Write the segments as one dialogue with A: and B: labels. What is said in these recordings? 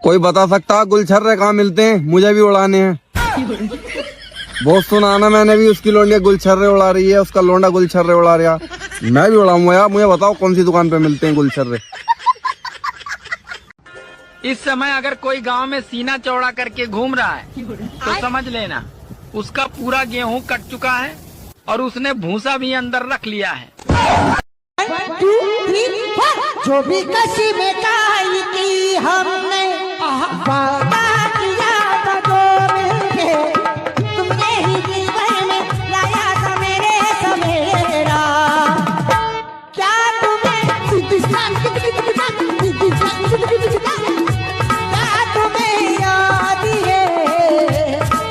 A: कोई बता सकता गुलछर्रे कहाँ मिलते हैं, मुझे भी उड़ाने हैं। बहुत सुना ना मैंने भी, उसकी लोंडिया गुलछर्रे उड़ा रही है, उसका लोंडा गुलछर्रे उड़ा रहा। मैं भी उड़ाऊंगा यार, मुझे बताओ कौन सी दुकान पे मिलते हैं गुलछर्रे।
B: इस समय अगर कोई गांव में सीना चौड़ा करके घूम रहा है तो समझ लेना उसका पूरा गेहूं कट चुका है और उसने भूसा भी अंदर रख लिया है।
C: 1 2 3 4 जो भी कशी में काई की हमने वादा किया था दो मिलके, तुमने ही जीवन में लाया था मेरे सवेरा। क्या तुम्हें याद है,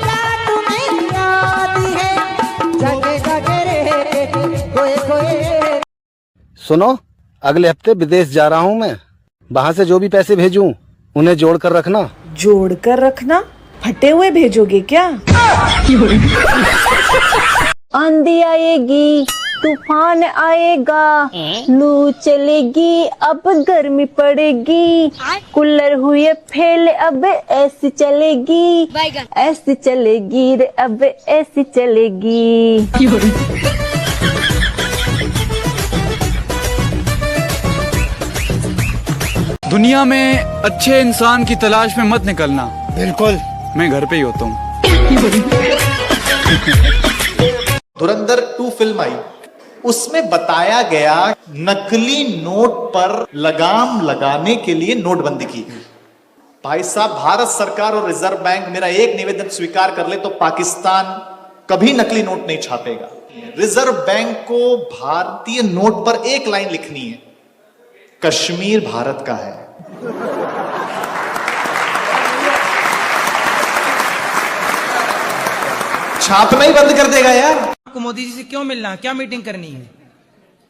C: क्या तुम्हें याद है, जगे जगे रे कोई कोई।
D: सुनो, अगले हफ्ते विदेश जा रहा हूँ मैं। वहाँ से जो भी पैसे भेजूं उन्हें जोड़ कर रखना।
E: जोड़ कर रखना? फटे हुए भेजोगे क्या? आंधी आएगी, तूफान आएगा, लू चलेगी, अब गर्मी पड़ेगी, कूलर हुए फेल, अब ऐसी चलेगी, ऐसी चलेगी रे, अब ऐसी चलेगी।
F: दुनिया में अच्छे इंसान की तलाश में मत निकलना।
D: बिल्कुल,
F: मैं घर पे ही होता हूँ।
G: धुरंधर 2 फिल्म आई, उसमें बताया गया नकली नोट पर लगाम लगाने के लिए नोटबंदी की। भाई साहब, भारत सरकार और रिजर्व बैंक मेरा एक निवेदन स्वीकार कर ले तो पाकिस्तान कभी नकली नोट नहीं छापेगा। रिजर्व बैंक को भारतीय नोट पर एक लाइन लिखनी है, कश्मीर भारत का है। छापना ही बंद कर देगा यार।
H: आपको मोदी जी से क्यों मिलना, क्या मीटिंग करनी है?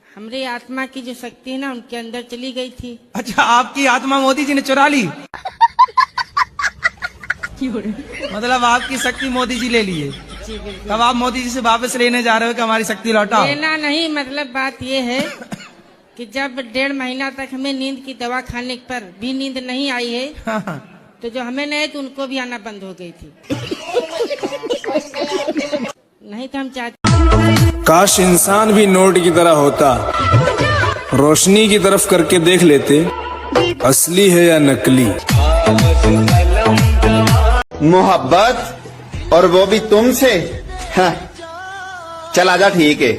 I: हमरे आत्मा की जो शक्ति है ना उनके अंदर चली गई थी।
H: अच्छा, आपकी आत्मा मोदी जी ने चुरा ली? मतलब आपकी शक्ति मोदी जी ले लिए? तब आप मोदी जी से वापस लेने जा रहे हो कि हमारी शक्ति लौटाओ?
I: लेना नहीं, मतलब बात ये है कि जब 1.5 महीना तक हमें नींद की दवा खाने पर भी नींद नहीं आई है, तो जो हमें नहीं तो उनको भी आना बंद हो गई थी। नहीं तो हम चाहते
F: काश इंसान भी नोट की तरह होता, रोशनी की तरफ करके देख लेते असली है या नकली।
J: मोहब्बत, और वो भी तुमसे? हाँ, चल आजा, ठीक है।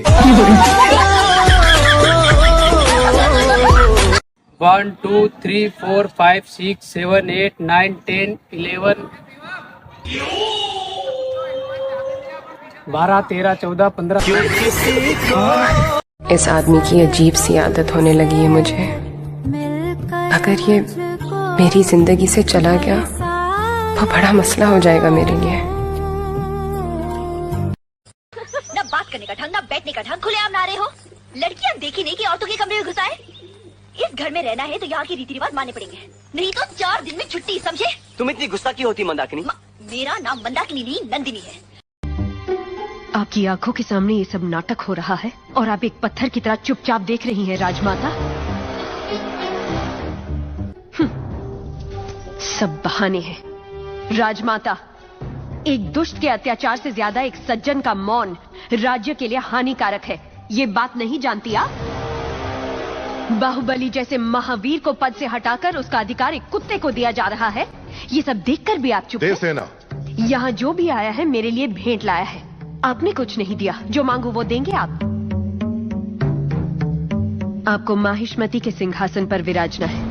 B: 1 2 3 4 5 6 7 8 9 10 11 12 13 14 15।
E: इस आदमी की अजीब सी आदत होने लगी है मुझे। अगर ये मेरी जिंदगी से चला गया तो बड़ा मसला हो जाएगा मेरे लिए।
C: ना बात करने का ढंग, ना बैठने का ढंग, खुलेआम नारे हो। लड़कियां देखी नहीं कि औरतों के कमरे में घुसाए। इस घर में रहना है तो यहाँ के रीति रिवाज मानने पड़ेंगे, नहीं तो 4 दिन में छुट्टी, समझे?
B: तुम इतनी गुस्सा क्यों होती मंदाकिनी?
C: मेरा नाम मंदाकिनी नहीं, नंदिनी है।
E: आपकी आंखों के सामने ये सब नाटक हो रहा है और आप एक पत्थर की तरह चुपचाप देख रही हैं राजमाता। सब बहाने हैं राजमाता। एक दुष्ट के अत्याचार से ज्यादा एक सज्जन का मौन राज्य के लिए हानिकारक है। ये बात नहीं जानती आप? बाहुबली जैसे महावीर को पद से हटाकर उसका अधिकार एक कुत्ते को दिया जा रहा है। ये सब देखकर भी आप चुप हैं? यहाँ जो भी आया है मेरे लिए भेंट लाया है। आपने कुछ नहीं दिया, जो मांगू वो देंगे आप। आपको माहिष्मती के सिंहासन पर विराजना है,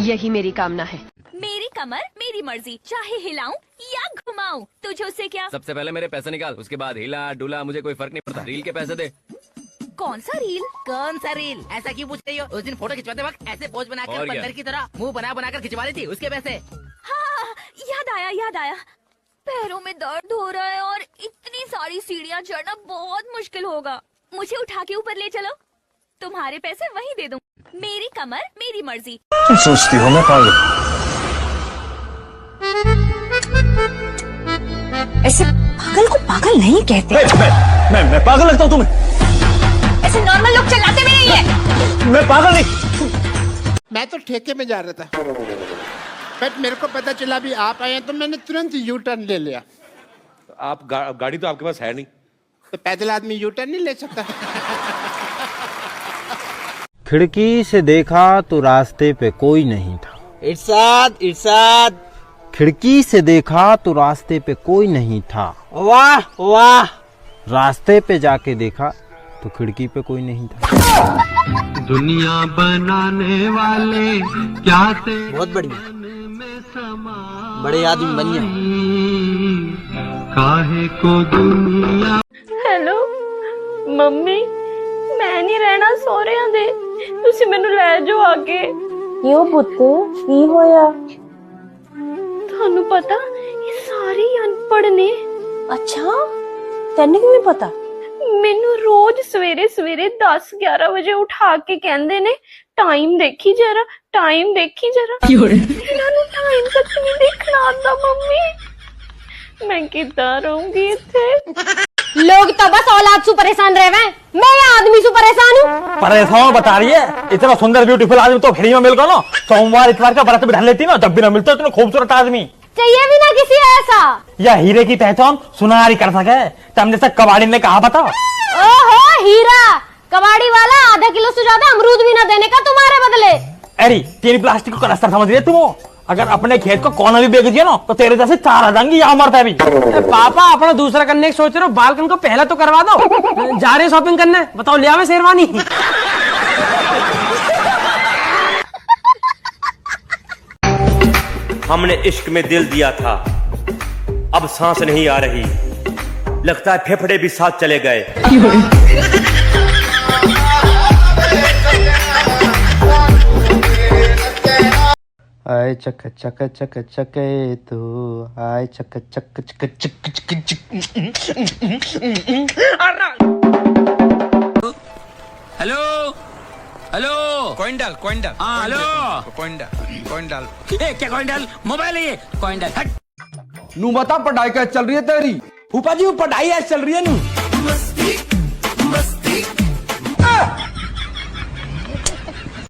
E: यही मेरी कामना है।
C: मेरी कमर मेरी मर्जी, चाहे हिलाऊं या घुमाऊं, तुझे उससे क्या?
B: सबसे पहले मेरे पैसे निकाल, उसके बाद हिला डुला, मुझे कोई फर्क नहीं पड़ता। रील के पैसे दे।
C: कौन सा रील?
I: कौन सा रील? ऐसा क्यों पूछ रही हो? उस दिन फोटो खिंचवाते वक्त ऐसे पोज बनाकर बंदर की तरह मुंह बनाकर खिंचवा रही थी, उसके पैसे।
C: हाँ, याद आया। पैरों में दर्द हो रहा है और इतनी सारी सीढ़ियाँ चढ़ना बहुत मुश्किल होगा। मुझे उठा के ऊपर ले चलो, तुम्हारे पैसे वहीं दे दूँ। मेरी कमर मेरी मर्जी।
J: तुम सोचती हो मैं पागल?
E: ऐसे पागल को पागल नहीं कहते।
J: मैं पागल लगता हूँ तुम्हें?
E: ऐसे नॉर्मल लोग चिल्लाते भी नहीं है।
J: मैं पागल नहीं।
K: मैं तो ठेके में जा रहा था, बट मेरे को पता चला भी आप आए हैं तो मैंने तुरंत यू टर्न ले लिया।
L: आप गाड़ी तो आपके पास है नहीं,
K: तो पैदल आदमी यू टर्न नहीं ले सकता।
M: खिड़की से देखा तो रास्ते पे कोई नहीं था।
H: इरशाद इरशाद।
M: खिड़की से देखा तो रास्ते पे कोई नहीं था।
H: वाह वाह।
M: रास्ते पे जाके देखा तो खिड़की पे कोई नहीं था।
B: दुनिया बनाने वाले क्या से
H: बहुत बढ़िया, बड़े आदमी बन गया।
B: काहे को दुनिया।
E: हेलो ਮੰਮੀ, ਮੈਂ ਨਹੀਂ ਰਹਿਣਾ ਸਹੁਰਿਆਂ ਦੇ, ਤੁਸੀਂ ਮੈਨੂੰ ਲੈ ਜਾਓ ਆਗੇ।
I: क्यों पुत, की होया?
E: ਤੁਹਾਨੂੰ ਪਤਾ ਇਹ ਸਾਰੇ ਹੀ ਅਨਪੜ੍ਹ ਨੇ।
I: अच्छा, तेन किवें पता?
E: ਮੈਨੂੰ ਰੋਜ਼ ਸਵੇਰੇ ਸਵੇਰੇ 10-11 ਵਜੇ ਉਠਾ ਕੇ ਕਹਿੰਦੇ ਨੇ ਟਾਈਮ ਦੇਖੀ ਜਰਾ, ਟਾਈਮ ਦੇਖੀ ਜਰਾ। ਇਹਨਾਂ ਨੂੰ ਟਾਈਮ ਤੱਕ ਨਹੀਂ ਦੇਖਣਾ ਆਉਂਦਾ ਮੰਮੀ। ਮੈਂ ਕਿੱਦਾਂ ਰਹੂੰਗੀ ਇੱਥੇ?
I: लोग तो बस औलाद से परेशान रहे हैं, मैं आदमी से परेशान हूँ।
H: परेशान बता रही है, इतना सुंदर ब्यूटीफुल आदमी तो फ्री में मिल गया ना। सोमवार इतवार का व्रत बिठा लेती ना, जब भी ना मिलता इतना खूबसूरत आदमी
I: चाहिए भी ना किसी ऐसा।
H: या हीरे की पहचान सुनारी कर सके। तुम जैसा कबाड़ी ने कहा बता।
I: ओहो हीरा, कबाड़ी वाला आधा किलो से ज्यादा अमरूद भी ना देने का तुम्हारे बदले।
H: अरे तेरी प्लास्टिक को कलस्तर समझ रही है तुम? अगर अपने खेत को कोना भी बेच दिया ना तो तेरे जैसे 4 आ जाएंगी, यहाँ मरता है भी।
B: पापा अपना दूसरा करने की सोच रहे हो, बालकन को पहला तो करवा दो। जा रहे शॉपिंग करने, बताओ ले आवे शेरवानी।
L: हमने इश्क में दिल दिया था, अब सांस नहीं आ रही, लगता है फेफड़े भी साथ चले गए।
M: आए चक चक चक चके तू, आए चक चक चक चक चक।
B: हेलो हेलो,
H: कॉइन डाल कॉइन डाल।
B: हाँ हेलो,
H: कॉइन डाल कॉइन डाल।
B: क्या कॉइन डाल? मोबाइल है ये, कॉइन डाल। हट।
A: नू बता पढ़ाई कैसे चल रही है तेरी?
H: फूफा जी वो पढ़ाई ऐसे चल रही है नू।